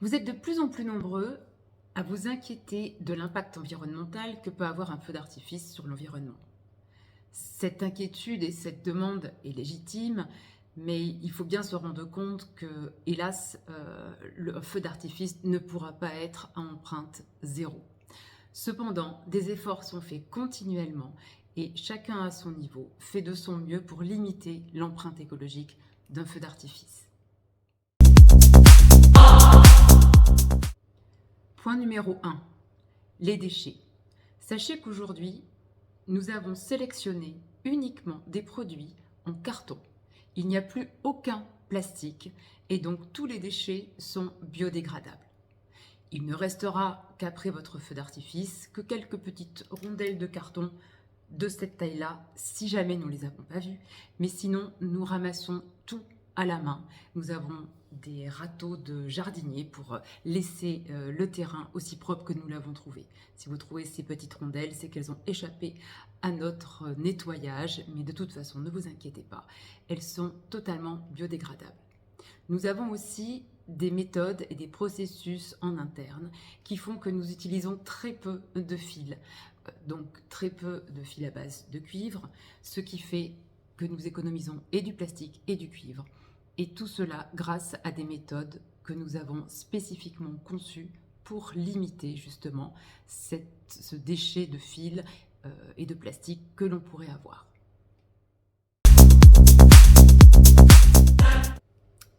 Vous êtes de plus en plus nombreux à vous inquiéter de l'impact environnemental que peut avoir un feu d'artifice sur l'environnement. Cette inquiétude et cette demande est légitime, mais il faut bien se rendre compte que, hélas, le feu d'artifice ne pourra pas être à empreinte zéro. Cependant, des efforts sont faits continuellement et chacun à son niveau fait de son mieux pour limiter l'empreinte écologique d'un feu d'artifice. Point numéro 1, les déchets. Sachez qu'aujourd'hui, nous avons sélectionné uniquement des produits en carton. Il n'y a plus aucun plastique et donc tous les déchets sont biodégradables. Il ne restera qu'après votre feu d'artifice que quelques petites rondelles de carton de cette taille-là, si jamais nous ne les avons pas vues. Mais sinon, nous ramassons tout à la main. Nous avons des râteaux de jardiniers pour laisser le terrain aussi propre que nous l'avons trouvé. Si vous trouvez ces petites rondelles, c'est qu'elles ont échappé à notre nettoyage, mais de toute façon, ne vous inquiétez pas, elles sont totalement biodégradables. Nous avons aussi des méthodes et des processus en interne qui font que nous utilisons très peu de fils, donc très peu de fils à base de cuivre, ce qui fait que nous économisons et du plastique et du cuivre. Et tout cela grâce à des méthodes que nous avons spécifiquement conçues pour limiter justement ce déchet de fil et de plastique que l'on pourrait avoir.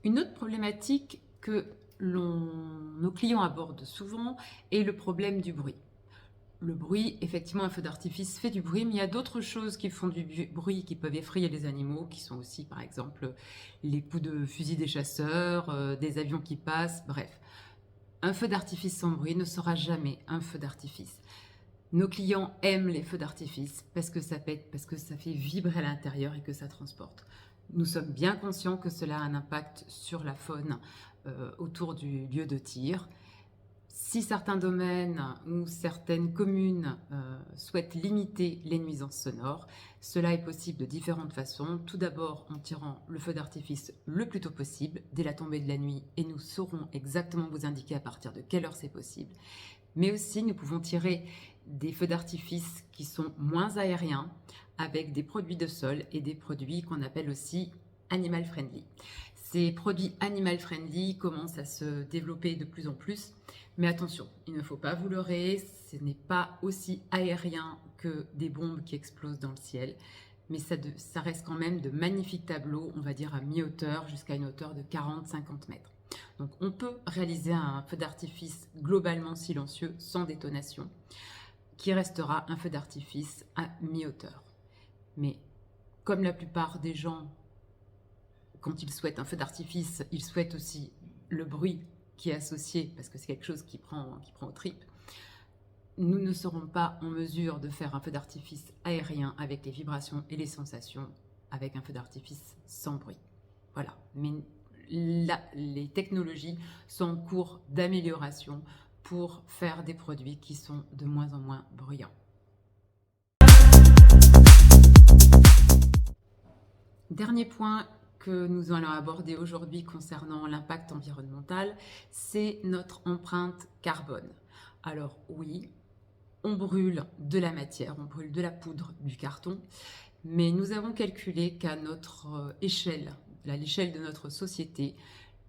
Une autre problématique que nos clients abordent souvent est le problème du bruit. Le bruit, effectivement, un feu d'artifice fait du bruit, mais il y a d'autres choses qui font du bruit, qui peuvent effrayer les animaux, qui sont aussi, par exemple, les coups de fusil des chasseurs, des avions qui passent, bref. Un feu d'artifice sans bruit ne sera jamais un feu d'artifice. Nos clients aiment les feux d'artifice parce que ça pète, parce que ça fait vibrer à l'intérieur et que ça transporte. Nous sommes bien conscients que cela a un impact sur la faune autour du lieu de tir. Si certains domaines ou certaines communes souhaitent limiter les nuisances sonores, cela est possible de différentes façons. Tout d'abord en tirant le feu d'artifice le plus tôt possible, dès la tombée de la nuit, et nous saurons exactement vous indiquer à partir de quelle heure c'est possible. Mais aussi, nous pouvons tirer des feux d'artifice qui sont moins aériens, avec des produits de sol et des produits qu'on appelle aussi animal friendly. Ces produits animal friendly commencent à se développer de plus en plus, mais attention, il ne faut pas vous leurrer, ce n'est pas aussi aérien que des bombes qui explosent dans le ciel, mais ça reste quand même de magnifiques tableaux, on va dire à mi-hauteur, jusqu'à une hauteur de 40-50 mètres. Donc on peut réaliser un feu d'artifice globalement silencieux, sans détonation, qui restera un feu d'artifice à mi-hauteur. Mais comme la plupart des gens, quand ils souhaitent un feu d'artifice, ils souhaitent aussi le bruit qui est associé, parce que c'est quelque chose qui prend aux tripes, nous ne serons pas en mesure de faire un feu d'artifice aérien avec les vibrations et les sensations, avec un feu d'artifice sans bruit. Voilà. Mais là, les technologies sont en cours d'amélioration pour faire des produits qui sont de moins en moins bruyants. Dernier point que nous allons aborder aujourd'hui concernant l'impact environnemental, c'est notre empreinte carbone. Alors oui, on brûle de la matière, on brûle de la poudre, du carton, mais nous avons calculé qu'à notre échelle, à l'échelle de notre société,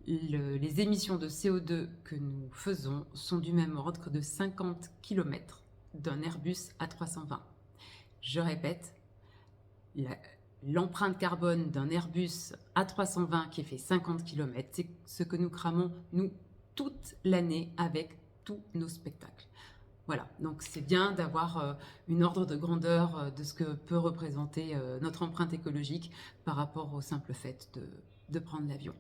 les émissions de CO2 que nous faisons sont du même ordre de 50 km d'un Airbus A320. Je répète, l'empreinte carbone d'un Airbus A320 qui fait 50 km, c'est ce que nous cramons, nous, toute l'année avec tous nos spectacles. Voilà, donc c'est bien d'avoir une ordre de grandeur de ce que peut représenter notre empreinte écologique par rapport au simple fait de prendre l'avion.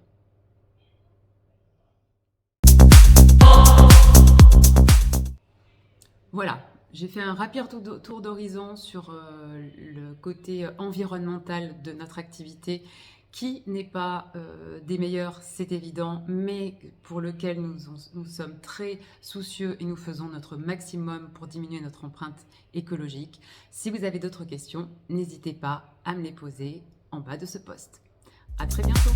Voilà, j'ai fait un rapide tour d'horizon sur le côté environnemental de notre activité qui n'est pas des meilleurs, c'est évident, mais pour lequel nous sommes très soucieux et nous faisons notre maximum pour diminuer notre empreinte écologique. Si vous avez d'autres questions, n'hésitez pas à me les poser en bas de ce post. À très bientôt.